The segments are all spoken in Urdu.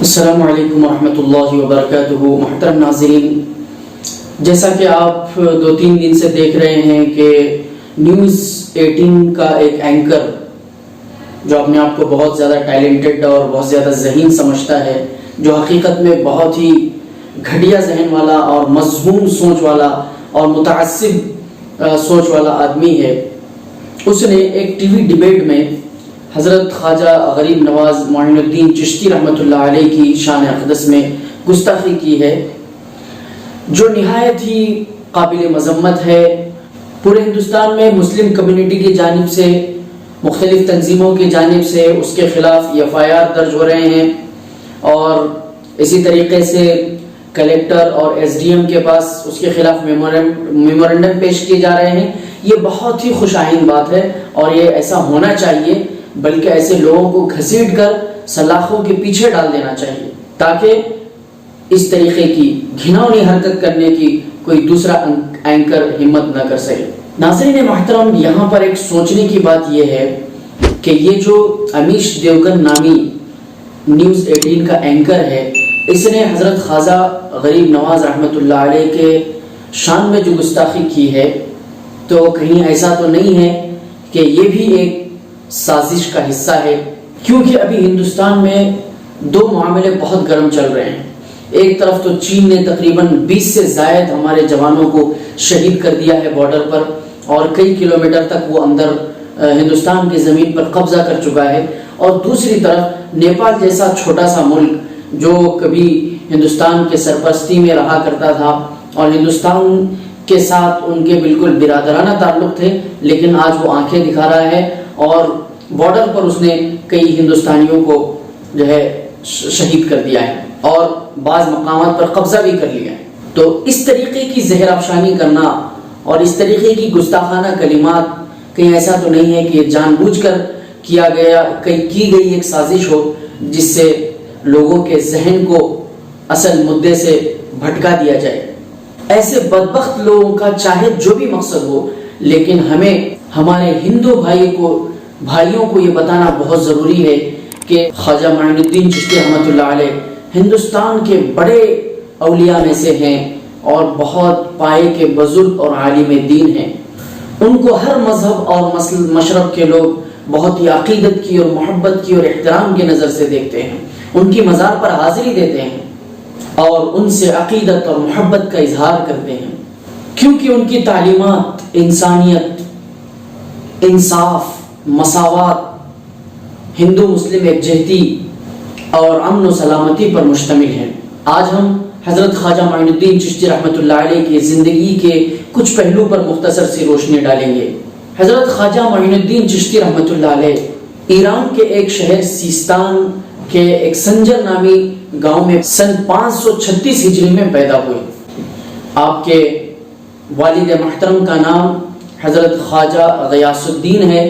السلام علیکم ورحمۃ اللہ وبرکاتہ۔ محترم ناظرین، جیسا کہ آپ 2-3 دن سے دیکھ رہے ہیں کہ نیوز 18 کا ایک اینکر جو اپنے آپ کو بہت زیادہ ٹیلنٹڈ اور بہت زیادہ ذہین سمجھتا ہے، جو حقیقت میں بہت ہی گھٹیا ذہن والا اور مذموم سوچ والا اور متعصب سوچ والا آدمی ہے، اس نے ایک ٹی وی ڈیبیٹ میں حضرت خواجہ غریب نواز معین الدین چشتی رحمۃ اللہ علیہ کی شان اقدس میں گستاخی کی ہے، جو نہایت ہی قابل مذمت ہے۔ پورے ہندوستان میں مسلم کمیونٹی کی جانب سے، مختلف تنظیموں کی جانب سے اس کے خلاف FIR درج ہو رہے ہیں، اور اسی طریقے سے کلیکٹر اور SDM کے پاس اس کے خلاف میمورنڈم پیش کیے جا رہے ہیں۔ یہ بہت ہی خوش آئند بات ہے اور یہ ایسا ہونا چاہیے، بلکہ ایسے لوگوں کو گھسیٹ کر سلاخوں کے پیچھے ڈال دینا چاہیے تاکہ اس طریقے کی گھناؤنی حرکت کرنے کی کوئی دوسرا اینکر ہمت نہ کر سکے۔ ناظرین محترم، یہاں پر ایک سوچنے کی بات یہ ہے کہ یہ جو امیش دیوگن نامی نیوز 18 کا اینکر ہے، اس نے حضرت خواجہ غریب نواز رحمۃ اللہ علیہ کے شان میں جو گستاخی کی ہے، تو کہیں ایسا تو نہیں ہے کہ یہ بھی ایک سازش کا حصہ ہے؟ کیونکہ ابھی ہندوستان میں 2 معاملے بہت گرم چل رہے ہیں۔ ایک طرف تو چین نے تقریباً 20 سے زائد ہمارے جوانوں کو شہید کر دیا ہے بارڈر پر، اور کئی کلومیٹر تک وہ اندر ہندوستان کی زمین پر قبضہ کر چکا ہے، اور دوسری طرف نیپال جیسا چھوٹا سا ملک جو کبھی ہندوستان کے سرپرستی میں رہا کرتا تھا اور ہندوستان کے ساتھ ان کے بالکل برادرانہ تعلق تھے، لیکن آج وہ آنکھیں دکھا رہا ہے اور بارڈر پر اس نے کئی ہندوستانیوں کو جو ہے شہید کر دیا ہے اور بعض مقامات پر قبضہ بھی کر لیا ہے۔ تو اس طریقے کی زہر افشانی کرنا اور اس طریقے کی گستاخانہ کلمات، کہیں ایسا تو نہیں ہے کہ جان بوجھ کر کی گئی ایک سازش ہو جس سے لوگوں کے ذہن کو اصل مدعے سے بھٹکا دیا جائے؟ ایسے بدبخت لوگوں کا چاہے جو بھی مقصد ہو، لیکن ہمیں ہمارے ہندو بھائیوں کو یہ بتانا بہت ضروری ہے کہ خواجہ معین الدین چشتی رحمۃ اللہ علیہ ہندوستان کے بڑے اولیاء میں سے ہیں اور بہت پائے کے بزرگ اور عالم دین ہیں۔ ان کو ہر مذہب اور مشرب کے لوگ بہت ہی عقیدت کی اور محبت کی اور احترام کی نظر سے دیکھتے ہیں، ان کی مزار پر حاضری دیتے ہیں اور ان سے عقیدت اور محبت کا اظہار کرتے ہیں، کیونکہ ان کی تعلیمات انسانیت، انصاف، مساوات، ہندو مسلم یکجہتی اور امن و سلامتی پر مشتمل ہے۔ آج ہم حضرت خواجہ معین الدین چشتی رحمۃ اللہ علیہ کی زندگی کے کچھ پہلو پر مختصر سی روشنی ڈالیں گے۔ حضرت خواجہ معین الدین چشتی رحمۃ اللہ علیہ ایران کے ایک شہر سیستان کے ایک سنجر نامی گاؤں میں سن 536 ہجری میں پیدا ہوئے۔ آپ کے والد محترم کا نام حضرت خواجہ غیاث الدین ہے،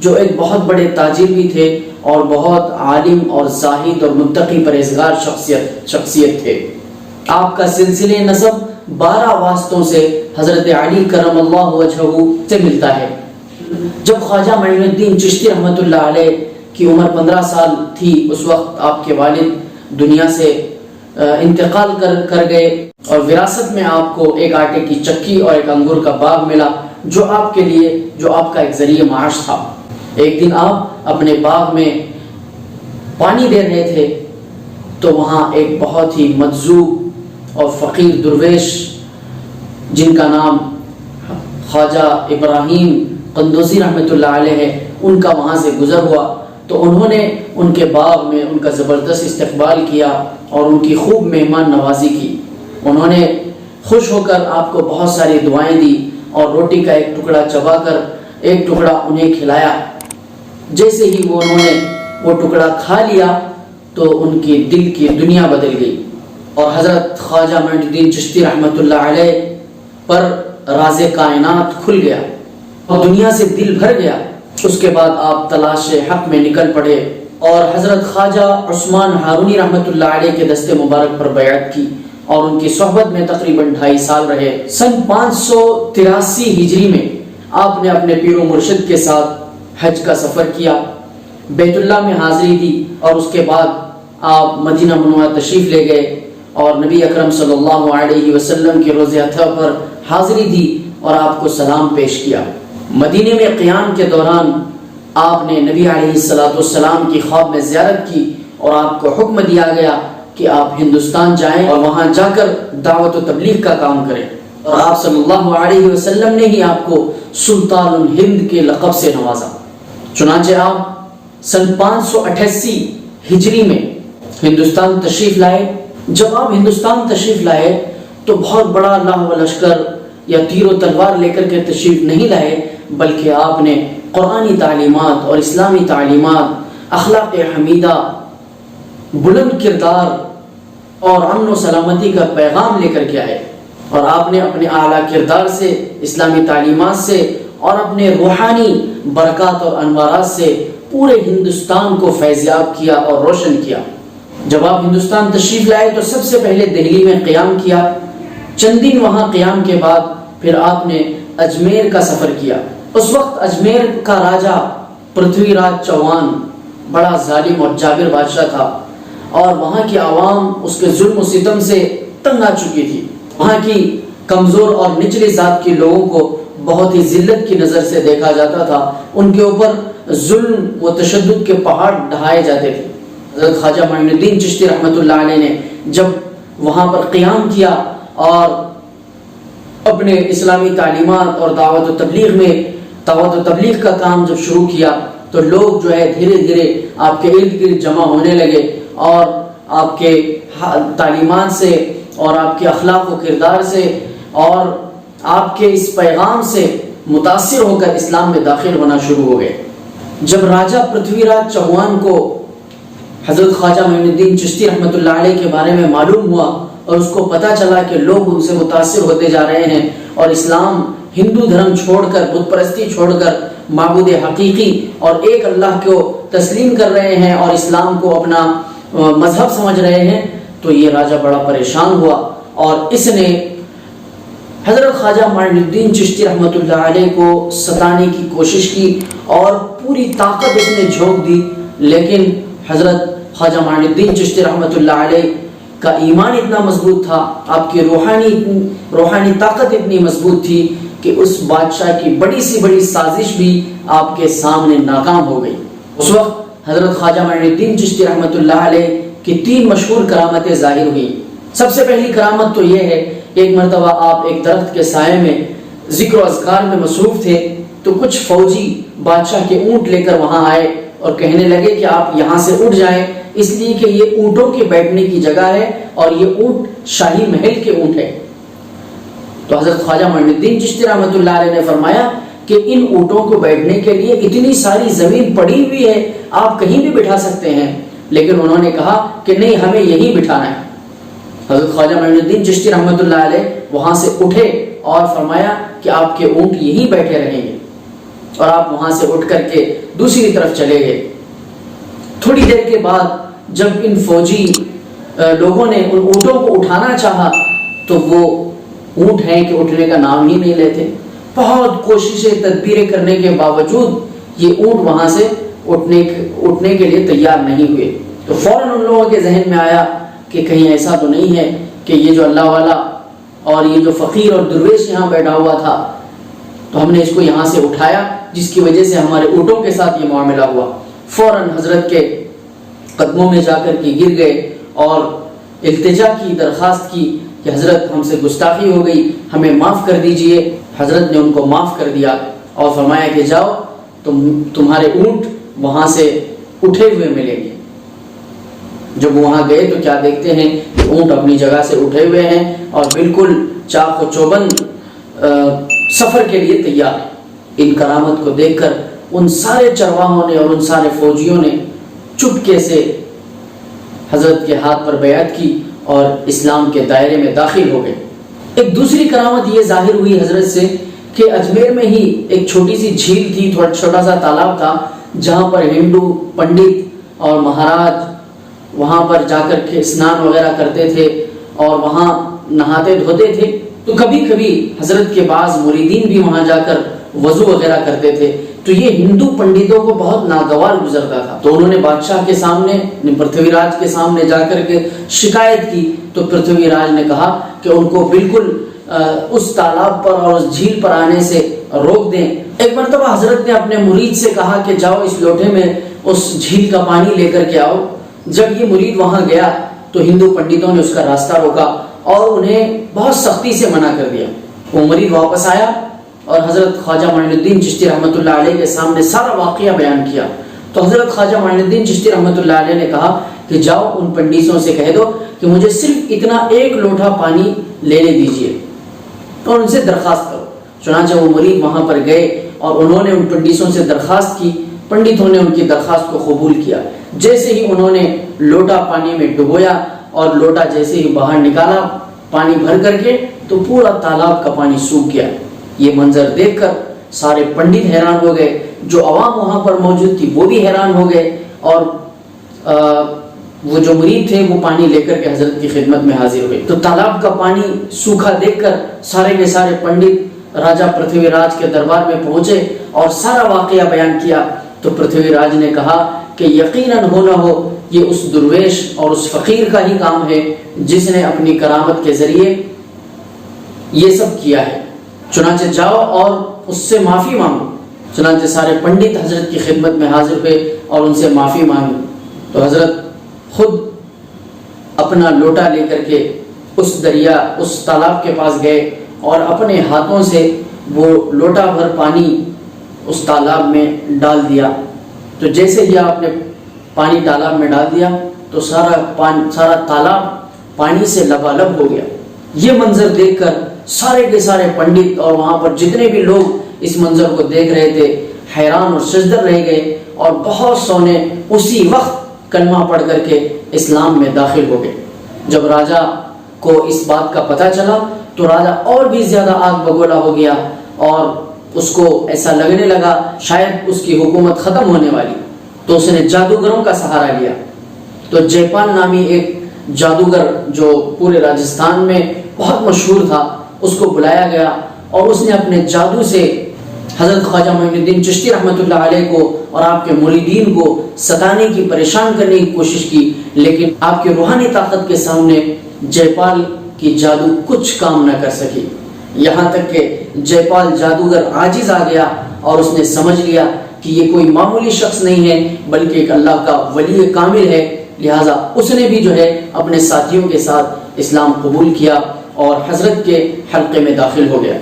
جو ایک بہت بڑے تاجر بھی تھے اور بہت عالم اور زاہد اور متقی پرہیزگار شخصیت تھے۔ آپ کا سلسلے نسب 12 واسطوں سے حضرت علی کرم اللہ وجہہ سے ملتا ہے۔ جب خواجہ معین الدین چشتی رحمۃ اللہ علیہ کی عمر 15 سال تھی، اس وقت آپ کے والد دنیا سے انتقال کر گئے، اور وراثت میں آپ کو ایک آٹے کی چکی اور ایک انگور کا باغ ملا، جو آپ کا ایک ذریعہ معاش تھا۔ ایک دن آپ اپنے باغ میں پانی دے رہے تھے تو وہاں ایک بہت ہی مجذوب اور فقیر درویش، جن کا نام خواجہ ابراہیم قندوزی رحمۃ اللہ علیہ ہے، ان کا وہاں سے گزر ہوا، تو انہوں نے ان کے باغ میں ان کا زبردست استقبال کیا اور ان کی خوب مہمان نوازی کی۔ انہوں نے خوش ہو کر آپ کو بہت ساری دعائیں دی اور روٹی کا ایک ٹکڑا چبا کر ایک ٹکڑا انہیں کھلایا۔ جیسے ہی انہوں نے وہ ٹکڑا کھا لیا تو ان کی دل کی دنیا بدل گئی، اور حضرت خواجہ معین الدین چشتی رحمۃ اللہ علیہ پر راز کائنات کھل گیا اور دنیا سے دل بھر گیا۔ اس کے بعد آپ تلاش حق میں نکل پڑے اور حضرت خواجہ عثمان ہارونی رحمۃ اللہ علیہ کے دست مبارک پر بیعت کی اور ان کی صحبت میں تقریباً 2.5 سال رہے۔ سن 583 ہجری میں آپ نے اپنے پیر و مرشد کے ساتھ حج کا سفر کیا، بیت اللہ میں حاضری دی، اور اس کے بعد آپ مدینہ منورہ تشریف لے گئے اور نبی اکرم صلی اللہ علیہ وسلم کے روز اضحیٰ پر حاضری دی اور آپ کو سلام پیش کیا۔ مدینے میں قیام کے دوران آپ نے نبی علیہ السلام کی خواب میں زیارت کی اور آپ کو حکم دیا گیا کہ آپ ہندوستان جائیں اور وہاں جا کر دعوت و تبلیغ کا کام کریں، اور آپ صلی اللہ علیہ وسلم نے ہی آپ کو سلطان الہند کے لقب سے نوازا۔ چنانچہ آپ سن 588 ہجری میں ہندوستان تشریف لائے۔ جب آپ ہندوستان تشریف لائے تو بہت بڑا لاہ و لشکر یا تیر و تلوار لے کر کے تشریف نہیں لائے، بلکہ آپ نے قرآنی تعلیمات اور اسلامی تعلیمات، اخلاق حمیدہ، بلند کردار اور امن و سلامتی کا پیغام لے کر کے آئے، اور آپ نے اپنے اعلیٰ کردار سے، اسلامی تعلیمات سے اور اپنے روحانی برکات اور انوارات سے پورے ہندوستان کو فیضیاب کیا اور روشن کیا۔ جب آپ ہندوستان تشریف لائے تو سب سے پہلے دہلی میں قیام کیا۔ چند دن وہاں قیام کے بعد پھر آپ نے اجمیر کا سفر کیا۔ اس وقت اجمیر کا راجہ پرتھوی راج چوہان بڑا ظالم اور جابر بادشاہ تھا، اور وہاں کی عوام اس کے ظلم و ستم سے تنگ آ چکی تھی۔ وہاں کی کمزور اور نچلی ذات کے لوگوں کو بہت ہی ذلت کی نظر سے دیکھا جاتا تھا، ان کے اوپر ظلم و تشدد کے پہاڑ ڈھائے جاتے تھے۔ حضرت خواجہ معین الدین چشتی رحمۃ اللہ علیہ نے جب وہاں پر قیام کیا اور اپنے اسلامی تعلیمات اور دعوت و تبلیغ کا کام جب شروع کیا تو لوگ جو ہے دھیرے دھیرے آپ کے ارد گرد جمع ہونے لگے، اور آپ کے تعلیمات سے اور آپ کے اخلاق و کردار سے اور آپ کے اس پیغام سے متاثر ہو کر اسلام میں داخل ہونا شروع ہو گئے۔ جب راجہ پرتھوی راج چوہان کو حضرت خواجہ معین الدین چشتی رحمۃ اللہ علیہ کے بارے میں معلوم ہوا اور اس کو پتہ چلا کہ لوگ ان سے متاثر ہوتے جا رہے ہیں اور اسلام، ہندو دھرم چھوڑ کر، بت پرستی چھوڑ کر معبود حقیقی اور ایک اللہ کو تسلیم کر رہے ہیں اور اسلام کو اپنا مذہب سمجھ رہے ہیں، تو یہ راجہ بڑا پریشان ہوا، اور اس نے حضرت خواجہ معین الدین چشتی رحمۃ اللہ علیہ کو ستانے کی کوشش کی اور پوری طاقت اس نے جھونک دی، لیکن حضرت خواجہ معین الدین چشتی رحمۃ اللہ علیہ کا ایمان اتنا مضبوط تھا، آپ کی روحانی طاقت اتنی مضبوط تھی کہ اس بادشاہ کی بڑی سی بڑی سازش بھی آپ کے سامنے ناکام ہو گئی۔ اس وقت حضرت خواجہ معین الدین چشتی رحمۃ اللہ علیہ کی 3 مشہور کرامتیں ظاہر ہوئی۔ سب سے پہلی کرامت تو یہ ہے، ایک مرتبہ آپ ایک درخت کے سائے میں ذکر و اذکار میں مصروف تھے تو کچھ فوجی بادشاہ کے اونٹ لے کر وہاں آئے اور کہنے لگے کہ آپ یہاں سے اٹھ جائیں، اس لیے کہ یہ اونٹوں کے بیٹھنے کی جگہ ہے اور یہ اونٹ شاہی محل کے اونٹ ہے۔ تو حضرت خواجہ معین الدین چشتی رحمۃ اللہ علیہ نے فرمایا کہ ان اونٹوں کو بیٹھنے کے لیے اتنی ساری زمین پڑی ہوئی ہے، آپ کہیں بھی بٹھا سکتے ہیں، لیکن انہوں نے کہا کہ نہیں، ہمیں یہی بٹھانا ہے۔ حضرت خواجہ معین الدین چشتی رحمۃ اللہ علیہ وہاں سے اٹھے اور فرمایا کہ آپ کے اونٹ یہیں بیٹھے رہیں گے، اور آپ وہاں سے اٹھ کر کے دوسری طرف چلے گئے۔ تھوڑی دیر کے بعد جب ان فوجی لوگوں نے ان اونٹوں کو اٹھانا چاہا تو وہ اونٹ ہیں کہ اٹھنے کا نام ہی نہیں لیتے۔ بہت کوششیں تدبیریں کرنے کے باوجود یہ اونٹ وہاں سے اٹھنے کے لیے تیار نہیں ہوئے۔ تو فوراً ان لوگوں کے ذہن میں آیا کہ کہیں ایسا تو نہیں ہے کہ یہ جو اللہ والا اور یہ جو فقیر اور درویش یہاں بیٹھا ہوا تھا، تو ہم نے اس کو یہاں سے اٹھایا جس کی وجہ سے ہمارے اونٹوں کے ساتھ یہ معاملہ ہوا۔ فوراً حضرت کے قدموں میں جا کر کے گر گئے اور التجا کی، درخواست کی کہ حضرت ہم سے گستاخی ہو گئی، ہمیں معاف کر دیجئے۔ حضرت نے ان کو معاف کر دیا اور فرمایا کہ جاؤ، تمہارے اونٹ وہاں سے اٹھے ہوئے ملیں گے۔ جب وہاں گئے تو کیا دیکھتے ہیں کہ اونٹ اپنی جگہ سے اٹھے ہوئے ہیں اور بالکل چاق و چوبند سفر کے لیے تیار ہے۔ ان کرامت کو دیکھ کر ان سارے چرواہوں نے اور ان سارے فوجیوں نے چپکے سے حضرت کے ہاتھ پر بیعت کی اور اسلام کے دائرے میں داخل ہو گئے۔ ایک دوسری کرامت یہ ظاہر ہوئی حضرت سے کہ اجمیر میں ہی ایک چھوٹی سی جھیل تھی، تھوڑا چھوٹا سا تالاب تھا، جہاں پر ہندو پنڈت اور مہاراج وہاں پر جا کر کے اسنان وغیرہ کرتے تھے اور وہاں نہاتے دھوتے تھے۔ تو کبھی کبھی حضرت کے بعض مریدین بھی وہاں جا کر وضو وغیرہ کرتے تھے، تو یہ ہندو پنڈتوں کو بہت ناگوار گزرتا تھا. تو انہوں نے بادشاہ کے سامنے، پرتھوی راج کے سامنے جا کر کے شکایت کی. تو پرتھوی راج نے کہا کہ ان کو بالکل اس تالاب پر اور اس جھیل پر آنے سے روک دیں. ایک مرتبہ حضرت نے اپنے مرید سے کہا کہ جاؤ اس لوٹے میں اس جھیل کا پانی لے کر کے آؤ. جب یہ مرید وہاں گیا تو ہندو پنڈتوں نے اس کا راستہ روکا اور انہیں بہت سختی سے منع کر دیا. وہ مرید واپس آیا اور حضرت خواجہ معین الدین چشتی رحمۃ اللہ علیہ کے سامنے سارا واقعہ بیان کیا. تو حضرت خواجہ معین الدین چشتی رحمۃ اللہ علیہ نے کہا کہ جاؤ ان پنڈتوں سے کہہ دو کہ مجھے صرف اتنا ایک لوٹا پانی لینے دیجیے اور ان سے درخواست کرو. چنانچہ وہ مرید وہاں پر گئے اور انہوں نے ان پنڈتوں سے درخواست کی. پنڈتوں نے ان کی درخواست کو قبول کیا. جیسے ہی انہوں نے لوٹا پانی میں ڈبویا اور لوٹا جیسے ہی باہر نکالا پانی بھر کر کے تو پورا تالاب کا پانی سوکھ گیا. یہ منظر دیکھ کر سارے پنڈت حیران ہو گئے، جو عوام وہاں پر موجود تھی وہ بھی حیران ہو گئے، اور وہ جو مرید تھے وہ پانی لے کر کے حضرت کی خدمت میں حاضر ہوئے. تو تالاب کا پانی سوکھا دیکھ کر سارے کے سارے پنڈت راجہ پرتھوی راج کے دربار میں پہنچے اور سارا واقعہ بیان کیا. تو پرتھوی راج نے کہا کہ یقیناً ہو نہ ہو یہ اس درویش اور اس فقیر کا ہی کام ہے جس نے اپنی کرامت کے ذریعے یہ سب کیا ہے. چنانچہ جاؤ اور اس سے معافی مانگو. چنانچہ سارے پنڈت حضرت کی خدمت میں حاضر ہوئے اور ان سے معافی مانگی. تو حضرت خود اپنا لوٹا لے کر کے اس دریا، اس تالاب کے پاس گئے اور اپنے ہاتھوں سے وہ لوٹا بھر پانی اس تالاب میں ڈال دیا. تو جیسے ہی آپ نے پانی تالاب میں ڈال دیا تو سارا تالاب پانی سے لبالب ہو گیا. یہ منظر دیکھ کر سارے کے سارے پنڈت اور وہاں پر جتنے بھی لوگ اس منظر کو دیکھ رہے تھے حیران اور شجدر رہ گئے، اور بہت سو نے اسی وقت کلمہ پڑھ کر کے اسلام میں داخل ہو گئے. جب راجہ کو اس بات کا پتہ چلا تو راجہ اور بھی زیادہ آگ بگولا ہو گیا اور اس کو ایسا لگنے لگا شاید اس کی حکومت ختم ہونے والی. تو اس نے جادوگروں کا سہارا لیا. تو جے پال نامی ایک جادوگر جو پورے راجستھان میں بہت مشہور تھا اس کو بلایا گیا اور اس نے اپنے جادو سے حضرت خواجہ معین الدین چشتی رحمۃ اللہ علیہ کو اور آپ کے مریدین کو ستانے کی، پریشان کرنے کی کوشش کی. لیکن آپ کی روحانی طاقت کے سامنے جے پال کی جادو کچھ کام نہ کر سکی. یہاں تک کہ جے پال جادوگر عاجز آ گیا اور اس نے سمجھ لیا کہ یہ کوئی معمولی شخص نہیں ہے بلکہ ایک اللہ کا ولی کامل ہے. لہٰذا اس نے بھی جو ہے اپنے ساتھیوں کے ساتھ اسلام قبول کیا اور حضرت کے حلقے میں داخل ہو گیا.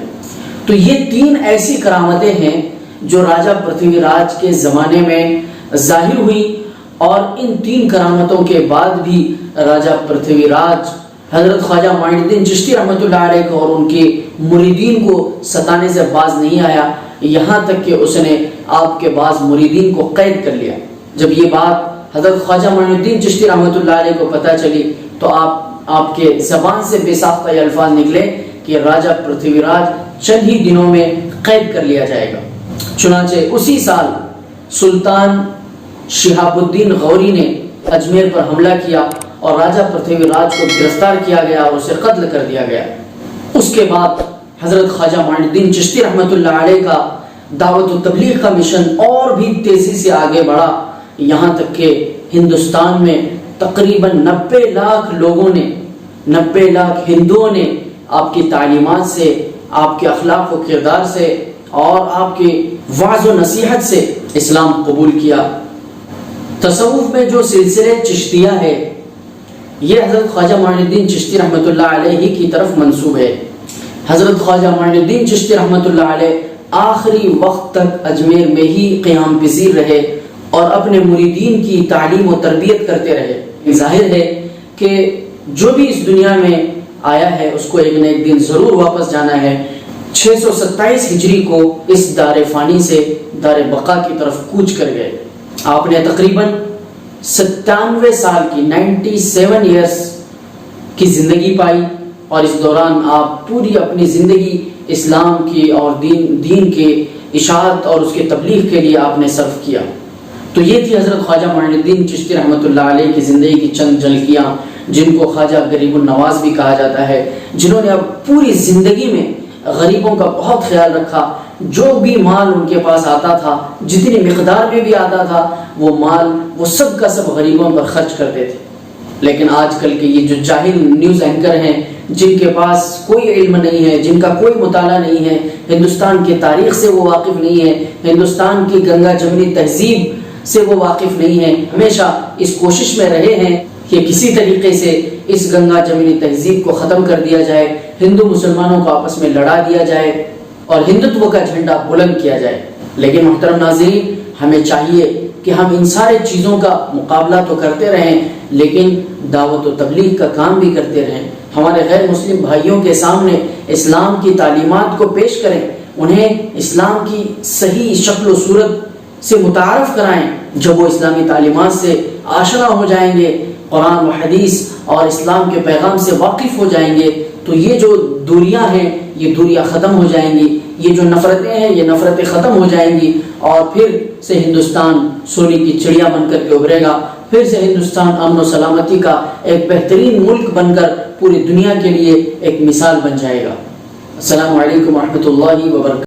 تو یہ 3 ایسی کرامتیں ہیں جو راجہ پرتھوی راج کے زمانے میں ظاہر ہوئی، اور ان 3 کرامتوں کے بعد بھی راجہ پرتھوی راج حضرت خواجہ معین الدین چشتی رحمۃ اللہ علیہ کو اور ان کے مریدین کو ستانے سے باز نہیں آیا، یہاں تک کہ اس نے آپ کے بعض مریدین کو قید کر لیا. جب یہ بات حضرت خواجہ معین الدین چشتی رحمۃ اللہ علیہ کو پتہ چلی تو آپ کے زبان سے بے ساختہ یہ الفاظ نکلے کہ راجہ پرتھوی راج چند ہی دنوں میں قید کر لیا جائے گا. چنانچہ اسی سال سلطان شہاب الدین غوری نے اجمیر پر حملہ کیا اور راجہ پرتھوی راج کو گرفتار کیا گیا اور اسے قتل کر دیا گیا. اس کے بعد حضرت خواجہ معین الدین چشتی رحمۃ اللہ علیہ کا دعوت و تبلیغ کا مشن اور بھی تیزی سے آگے بڑھا، یہاں تک کہ ہندوستان میں تقریباً 90 لاکھ لوگوں نے، 90 لاکھ ہندوؤں نے آپ کی تعلیمات سے، آپ کے اخلاق و کردار سے اور آپ کی وعظ و نصیحت سے اسلام قبول کیا. تصوف میں جو سلسلے چشتیہ ہے یہ حضرت خواجہ معین الدین چشتی رحمۃ اللہ علیہ کی طرف منسوب ہے. حضرت خواجہ معین الدین چشتی رحمۃ اللہ علیہ آخری وقت تک اجمیر میں ہی قیام پذیر رہے اور اپنے مریدین کی تعلیم و تربیت کرتے رہے. ظاہر ہے کہ جو بھی اس دنیا میں آیا ہے اس کو ایک نہ ایک دن ضرور واپس جانا ہے. 627 ہجری کو اس دار فانی سے دار بقا کی طرف کوچ کر گئے. آپ نے تقریباً 97 سال کی 97 ایئرس کی زندگی پائی اور اس دوران آپ پوری اپنی زندگی اسلام کی اور دین کے اشاعت اور اس کے تبلیغ کے لیے آپ نے صرف کیا. تو یہ تھی حضرت خواجہ معین الدین چشتی رحمۃ اللہ علیہ کی زندگی کی چند جھلکیاں، جن کو خواجہ غریب النواز بھی کہا جاتا ہے، جنہوں نے اب پوری زندگی میں غریبوں کا بہت خیال رکھا. جو بھی مال ان کے پاس آتا تھا، جتنی مقدار میں بھی آتا تھا، وہ مال وہ سب کا سب غریبوں پر خرچ کرتے تھے۔ لیکن آج کل کے یہ جو جاہل نیوز اینکر ہیں، جن کے پاس کوئی علم نہیں ہے، جن کا کوئی مطالعہ نہیں ہے، ہندوستان کی تاریخ سے وہ واقف نہیں ہے، ہندوستان کی گنگا جمنی تہذیب سے وہ واقف نہیں ہے، ہمیشہ اس کوشش میں رہے ہیں کہ کسی طریقے سے اس گنگا جمنی تہذیب کو ختم کر دیا جائے، ہندو مسلمانوں کو آپس میں لڑا دیا جائے اور ہندوتو کا جھنڈا بلند کیا جائے۔ لیکن محترم ناظرین، ہمیں چاہیے کہ ہم ان سارے چیزوں کا مقابلہ تو کرتے رہیں، لیکن دعوت و تبلیغ کا کام بھی کرتے رہیں، ہمارے غیر مسلم بھائیوں کے سامنے اسلام کی تعلیمات کو پیش کریں، انہیں اسلام کی صحیح شکل و صورت سے متعارف کرائیں۔ جب وہ اسلامی تعلیمات سے آشنا ہو جائیں گے، قرآن و حدیث اور اسلام کے پیغام سے واقف ہو جائیں گے، تو یہ جو دوریاں ہیں یہ دوریاں ختم ہو جائیں گی، یہ جو نفرتیں ہیں یہ نفرتیں ختم ہو جائیں گی، اور پھر سے ہندوستان سونے کی چڑیا بن کر کے ابھرے گا، پھر سے ہندوستان امن و سلامتی کا ایک بہترین ملک بن کر پوری دنیا کے لیے ایک مثال بن جائے گا۔ السلام علیکم ورحمۃ اللہ وبرکاتہ۔